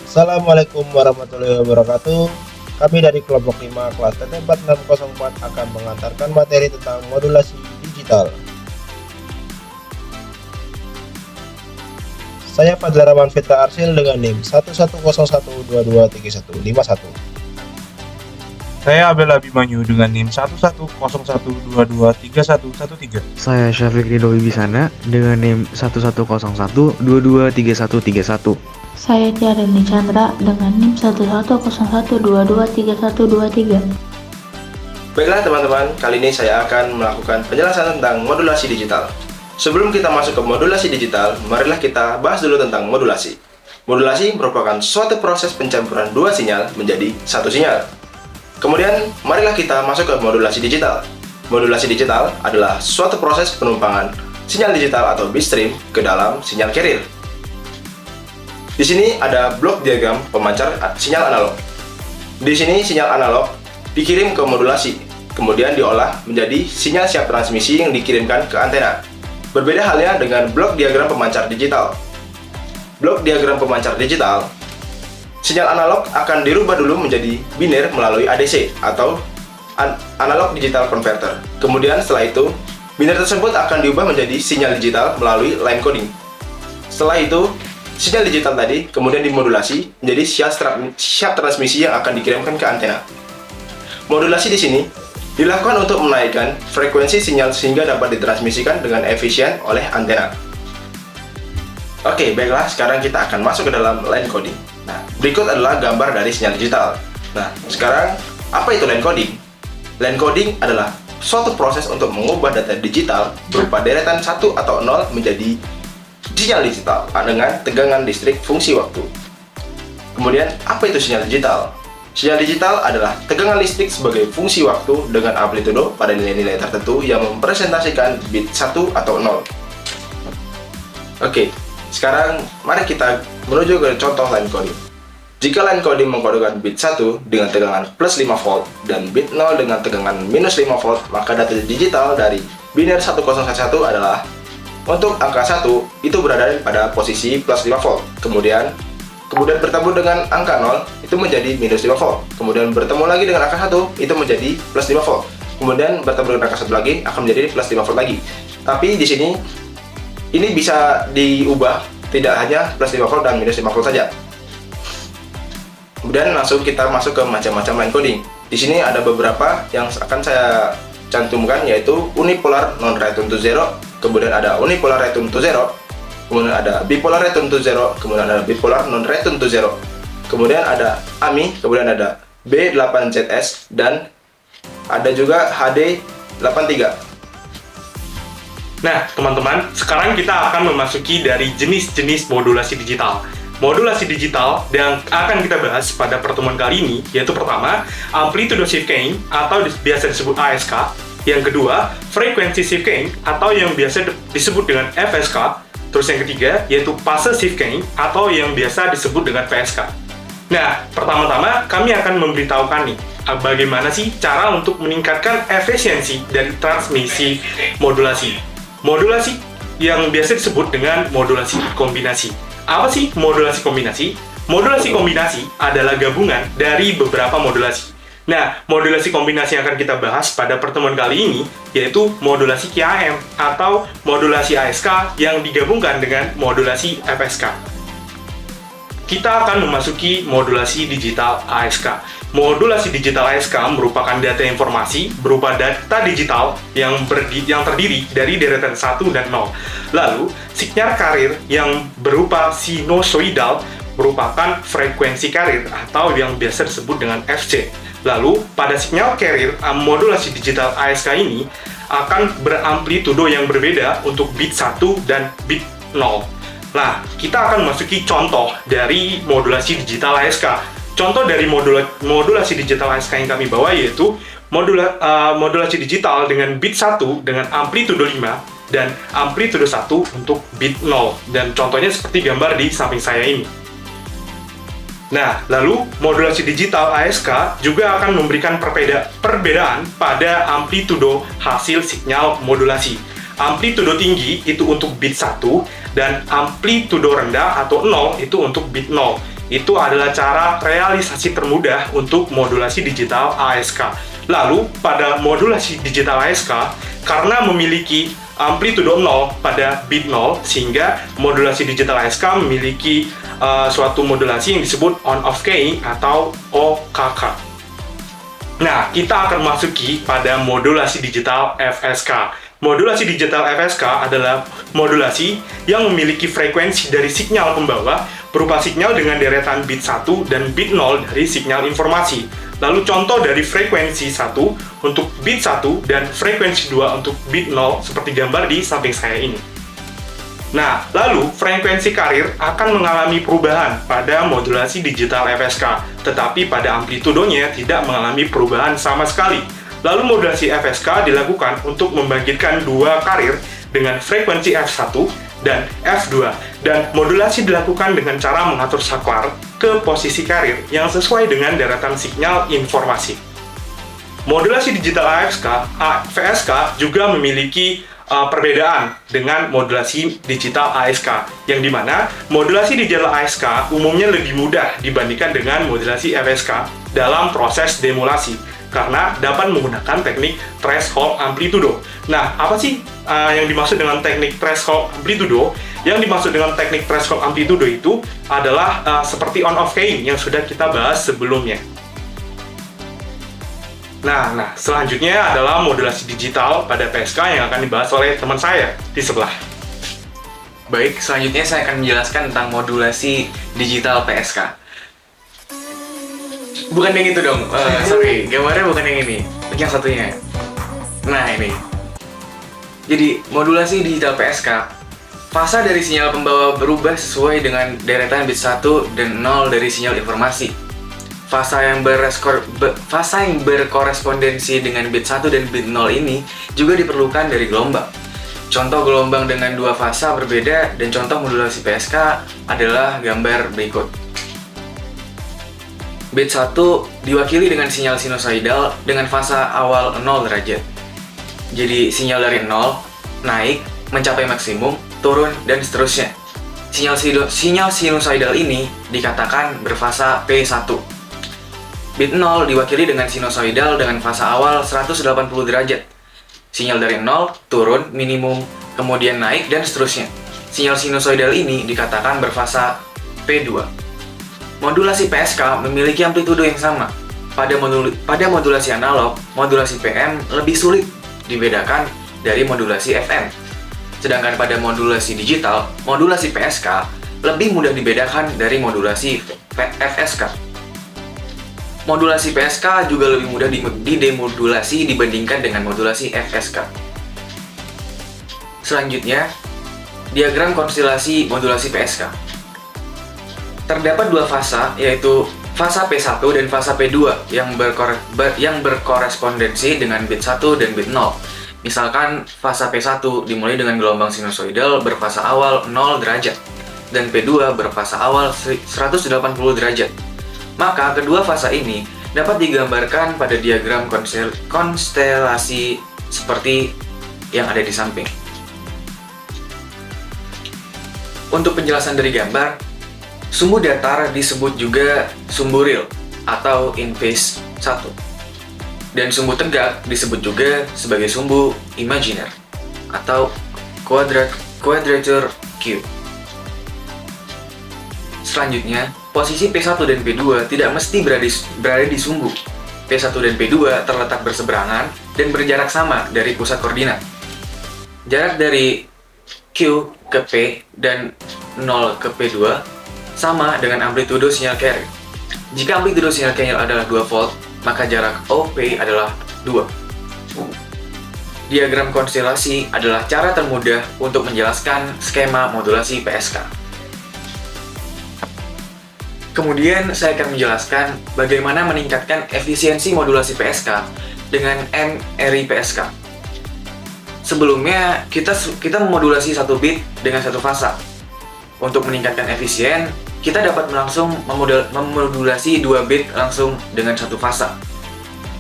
Assalamualaikum warahmatullahi wabarakatuh. Kami dari kelompok 5 kelas TT4604 akan mengantarkan materi tentang modulasi digital. Saya Fadlaraman Fitra Arsil dengan NIM 1101223151. Saya Abel Abimanyu dengan NIM 1101223113. Saya Syafiq Ridho Wibisana dengan NIM 1101223131. Saya Tiarani Chandra dengan NIM 1101223123. Baiklah teman-teman, kali ini saya akan melakukan penjelasan tentang modulasi digital. Sebelum kita masuk ke modulasi digital, marilah kita bahas dulu tentang modulasi. Modulasi merupakan suatu proses pencampuran dua sinyal menjadi satu sinyal. Kemudian, marilah kita masuk ke modulasi digital. Modulasi digital adalah suatu proses penumpangan sinyal digital atau bitstream ke dalam sinyal carrier. Di sini ada blok diagram pemancar sinyal analog. Di sini sinyal analog dikirim ke modulasi, kemudian diolah menjadi sinyal siap transmisi yang dikirimkan ke antena. Berbeda halnya dengan blok diagram pemancar digital. Blok diagram pemancar digital, sinyal analog akan dirubah dulu menjadi biner melalui ADC atau analog digital converter. Kemudian setelah itu, biner tersebut akan diubah menjadi sinyal digital melalui line coding. Setelah itu, sinyal digital tadi kemudian dimodulasi menjadi siap transmisi yang akan dikirimkan ke antena. Modulasi di sini dilakukan untuk menaikkan frekuensi sinyal sehingga dapat ditransmisikan dengan efisien oleh antena. Oke, baiklah, sekarang kita akan masuk ke dalam line coding. Nah, berikut adalah gambar dari sinyal digital. Nah, sekarang apa itu line coding? Line coding adalah suatu proses untuk mengubah data digital berupa deretan 1 atau 0 menjadi sinyal digital dengan tegangan listrik fungsi waktu. Kemudian, apa itu sinyal digital? Sinyal digital adalah tegangan listrik sebagai fungsi waktu dengan amplitudo pada nilai-nilai tertentu yang mempresentasikan bit 1 atau 0. Oke, sekarang mari kita menuju ke contoh line coding. Jika line coding mengkodekan bit 1 dengan tegangan plus 5 volt dan bit 0 dengan tegangan minus 5 volt, maka data digital dari biner 1011 adalah untuk angka 1 itu berada pada posisi plus 5 volt. Kemudian bertemu dengan angka 0 itu menjadi minus 5 volt. Kemudian bertemu lagi dengan angka 1 itu menjadi plus 5 volt. Kemudian bertemu dengan angka 1 lagi akan menjadi plus 5 volt lagi. Tapi di sini ini bisa diubah tidak hanya plus 5 volt dan minus 5 volt saja. Kemudian langsung kita masuk ke macam-macam line coding. Di sini ada beberapa yang akan saya cantumkan, yaitu unipolar non return to zero, kemudian ada unipolar return to zero, kemudian ada bipolar return to zero, kemudian ada bipolar non return to zero, kemudian ada AMI, kemudian ada B8ZS, dan ada juga HD83. Nah, teman-teman, sekarang kita akan memasuki dari jenis-jenis modulasi digital. Modulasi digital yang akan kita bahas pada pertemuan kali ini, yaitu pertama, amplitude shifting atau biasa disebut ASK. Yang kedua, frequency shifting atau yang biasa disebut dengan FSK. Terus yang ketiga, yaitu phase shifting atau yang biasa disebut dengan PSK. Nah, pertama-tama kami akan memberitahukan nih, bagaimana sih cara untuk meningkatkan efisiensi dari transmisi modulasi. Modulasi yang biasa disebut dengan modulasi kombinasi. Apa sih modulasi kombinasi? Modulasi kombinasi adalah gabungan dari beberapa modulasi. Nah, modulasi kombinasi yang akan kita bahas pada pertemuan kali ini yaitu modulasi QAM atau modulasi ASK yang digabungkan dengan modulasi FSK. Kita akan memasuki modulasi digital ASK. Modulasi digital ASK merupakan data informasi berupa data digital yang terdiri dari deretan 1 dan 0. Lalu, sinyal carrier yang berupa sinusoidal merupakan frekuensi carrier atau yang biasa disebut dengan FC. Lalu, pada sinyal carrier modulasi digital ASK ini akan beramplitudo yang berbeda untuk bit 1 dan bit 0. Nah, kita akan memasuki contoh dari modulasi digital ASK. Contoh dari modulasi digital ASK yang kami bawa yaitu modulasi digital dengan bit 1 dengan amplitudo 5 dan amplitudo 1 untuk bit 0. Dan contohnya seperti gambar di samping saya ini. Nah, lalu modulasi digital ASK juga akan memberikan perbedaan pada amplitudo hasil sinyal modulasi. Amplitudo tinggi itu untuk bit 1 dan amplitudo rendah atau 0 itu untuk bit 0. itu adalah cara realisasi termudah untuk modulasi digital ASK. Lalu, pada modulasi digital ASK, karena memiliki amplitudo 0 pada bit 0, sehingga modulasi digital ASK memiliki suatu modulasi yang disebut on-off keying atau OKK. Nah, kita akan masuki pada modulasi digital FSK. Modulasi digital FSK adalah modulasi yang memiliki frekuensi dari sinyal pembawa berupa sinyal dengan deretan bit 1 dan bit 0 dari sinyal informasi. Lalu contoh dari frekuensi 1 untuk bit 1 dan frekuensi 2 untuk bit 0 seperti gambar di samping saya ini. Nah, lalu frekuensi karir akan mengalami perubahan pada modulasi digital FSK, tetapi pada amplitudonya tidak mengalami perubahan sama sekali. Lalu modulasi FSK dilakukan untuk membangkitkan dua karir dengan frekuensi F1 dan F2, dan modulasi dilakukan dengan cara mengatur saklar ke posisi karir yang sesuai dengan deretan sinyal informasi. Modulasi digital FSK juga memiliki perbedaan dengan modulasi digital ASK, yang dimana modulasi digital ASK umumnya lebih mudah dibandingkan dengan modulasi FSK dalam proses demulasi, karena dapat menggunakan teknik threshold amplitudo. Nah, apa sih yang dimaksud dengan teknik threshold amplitudo? Yang dimaksud dengan teknik threshold amplitudo itu adalah seperti on-off keying yang sudah kita bahas sebelumnya. Nah, selanjutnya adalah modulasi digital pada PSK yang akan dibahas oleh teman saya di sebelah. Baik, selanjutnya saya akan menjelaskan tentang modulasi digital PSK. Bukan yang itu dong, sorry, gambarnya bukan yang ini, yang satunya. Nah, ini. Jadi, modulasi digital PSK, fasa dari sinyal pembawa berubah sesuai dengan deretan bit 1 dan 0 dari sinyal informasi. Fasa yang berkorespondensi dengan bit 1 dan bit 0 ini juga diperlukan dari gelombang. Contoh gelombang dengan dua fasa berbeda dan contoh modulasi PSK adalah gambar berikut. Bit 1 diwakili dengan sinyal sinusoidal dengan fasa awal 0 derajat. Jadi sinyal dari 0, naik, mencapai maksimum, turun, dan seterusnya. Sinyal sinusoidal ini dikatakan berfasa P1. Bit 0 diwakili dengan sinusoidal dengan fasa awal 180 derajat. Sinyal dari 0, turun, minimum, kemudian naik, dan seterusnya. Sinyal sinusoidal ini dikatakan berfasa P2. Modulasi PSK memiliki amplitudo yang sama. Pada modulasi analog, modulasi PM lebih sulit dibedakan dari modulasi FM. Sedangkan pada modulasi digital, modulasi PSK lebih mudah dibedakan dari modulasi FSK. Modulasi PSK juga lebih mudah didemodulasi dibandingkan dengan modulasi FSK. Selanjutnya, diagram konstelasi modulasi PSK. Terdapat dua fasa, yaitu fasa P1 dan fasa P2 yang berkorespondensi dengan bit 1 dan bit 0. Misalkan fasa P1 dimulai dengan gelombang sinusoidal berfasa awal 0 derajat dan P2 berfasa awal 180 derajat. Maka kedua fasa ini dapat digambarkan pada diagram konstelasi seperti yang ada di samping. Untuk penjelasan dari gambar, sumbu datar disebut juga sumbu real atau in phase 1. Dan sumbu tegak disebut juga sebagai sumbu imaginer atau quadrature cube. Selanjutnya, posisi P1 dan P2 tidak mesti berada di sumbu. P1 dan P2 terletak berseberangan dan berjarak sama dari pusat koordinat. Jarak dari Q ke P dan 0 ke P2 sama dengan amplitudo sinyal carrier. Jika amplitudo sinyal carrier adalah 2 volt, maka jarak OP adalah 2. Diagram konstelasi adalah cara termudah untuk menjelaskan skema modulasi PSK. Kemudian saya akan menjelaskan bagaimana meningkatkan efisiensi modulasi PSK dengan MRI PSK. Sebelumnya, kita memodulasi satu bit dengan satu fasa. Untuk meningkatkan efisien, kita dapat langsung memodulasi 2 bit langsung dengan satu fasa.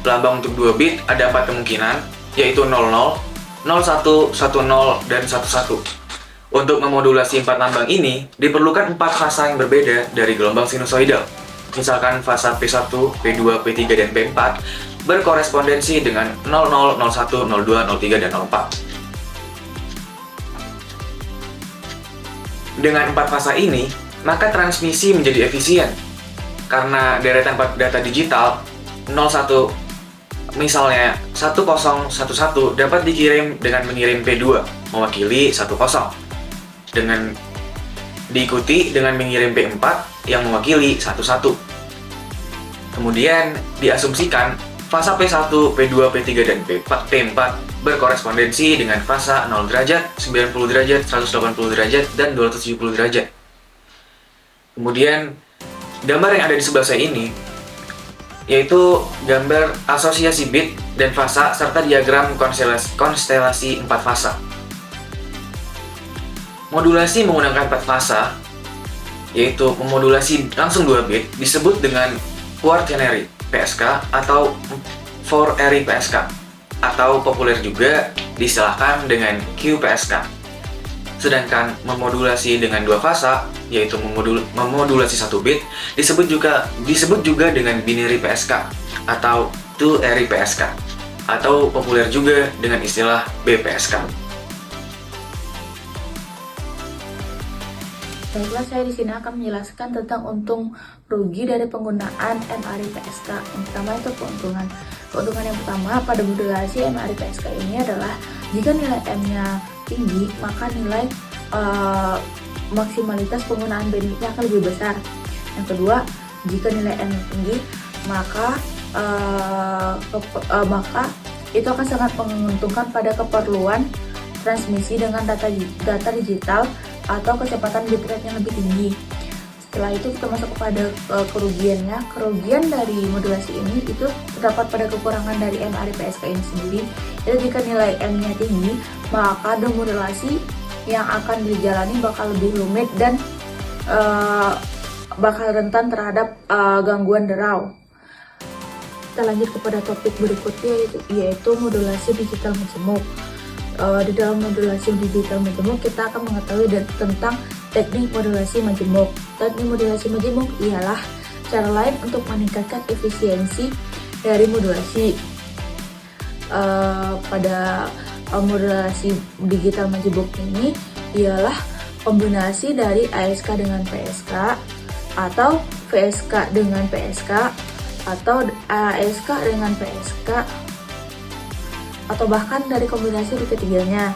Lambang untuk 2 bit ada 4 kemungkinan, yaitu 00, 01, 10, dan 11. Untuk memodulasi 4 lambang ini, diperlukan 4 fasa yang berbeda dari gelombang sinusoidal. Misalkan fasa P1, P2, P3, dan P4 berkorespondensi dengan 00, 01, 02, 03, dan 04. Dengan 4 fasa ini, maka transmisi menjadi efisien. Karena deretan data digital 01, misalnya 1011 dapat dikirim dengan mengirim P2 mewakili 10, dengan diikuti dengan mengirim P4 yang mewakili 11. Kemudian diasumsikan fasa P1, P2, P3, dan P4 berkorespondensi dengan fasa 0 derajat, 90 derajat, 180 derajat, dan 270 derajat. Kemudian gambar yang ada di sebelah saya ini yaitu gambar asosiasi bit dan fasa serta diagram konstelasi 4 fasa. Modulasi menggunakan 4 fasa, yaitu memodulasi langsung 2 bit, disebut dengan quaternary PSK atau 4-ary PSK, atau populer juga diistilahkan dengan QPSK. Sedangkan memodulasi dengan 2 fasa, yaitu memodulasi 1 bit, disebut juga dengan binary PSK atau 2-ary PSK, atau populer juga dengan istilah BPSK. Baiklah, saya di sini akan menjelaskan tentang untung rugi dari penggunaan MRI PSK. Yang pertama itu keuntungan. Keuntungan yang pertama pada modulasi MRI PSK ini adalah jika nilai M-nya tinggi, maka nilai maksimalitas penggunaan bandwidth-nya akan lebih besar. Yang kedua, jika nilai M tinggi, maka itu akan sangat menguntungkan pada keperluan transmisi dengan data digital atau kecepatan bitrate yang lebih tinggi. Setelah itu kita masuk kepada kerugiannya. Kerugian dari modulasi ini itu terdapat pada kekurangan dari MRI PSK ini sendiri. Jadi jika nilai M-nya tinggi, maka demodulasi yang akan dijalani bakal lebih rumit dan bakal rentan terhadap gangguan derau. Kita lanjut kepada topik berikutnya, yaitu modulasi digital majemuk. Di dalam modulasi digital majemuk kita akan mengetahui tentang teknik modulasi majemuk. Teknik modulasi majemuk ialah cara lain untuk meningkatkan efisiensi dari modulasi. Pada modulasi digital majemuk ini ialah kombinasi dari ASK dengan PSK, atau VSK dengan PSK, atau ASK dengan PSK, atau bahkan dari kombinasi di ketiganya.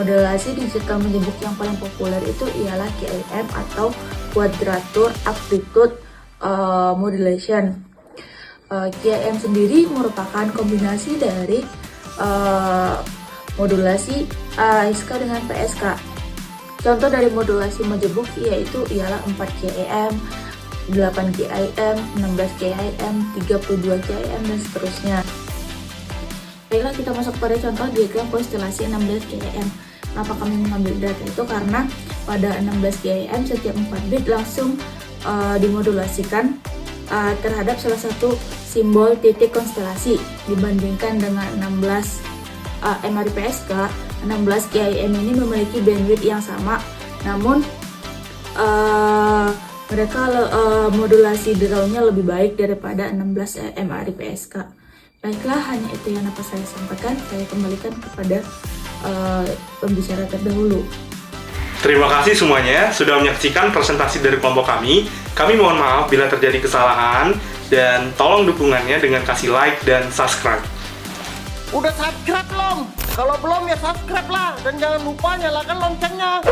Modulasi digital majemuk yang paling populer itu ialah QAM atau Quadrature Amplitude Modulation. QAM sendiri merupakan kombinasi dari modulasi ASK dengan PSK. Contoh dari modulasi majemuk ialah 4 QAM, 8 QAM, 16 QAM, 32 QAM, dan seterusnya. Baiklah, kita masuk pada contoh diagram konstelasi 16 QAM. Kenapa kami mengambil data itu? Karena pada 16 QAM setiap 4 bit langsung dimodulasikan terhadap salah satu simbol titik konstelasi. Dibandingkan dengan 16 MRI PSK, 16 QAM ini memiliki bandwidth yang sama, namun mereka modulasi deraunya lebih baik daripada 16 MRI PSK. Baiklah, hanya itu yang dapat saya sampaikan. Saya kembalikan kepada pembicara terdahulu. Terima kasih semuanya sudah menyaksikan presentasi dari kelompok kami. Kami mohon maaf bila terjadi kesalahan, dan tolong dukungannya dengan kasih like dan subscribe. Udah subscribe belum? Kalau belum ya subscribe lah, dan jangan lupa nyalakan loncengnya.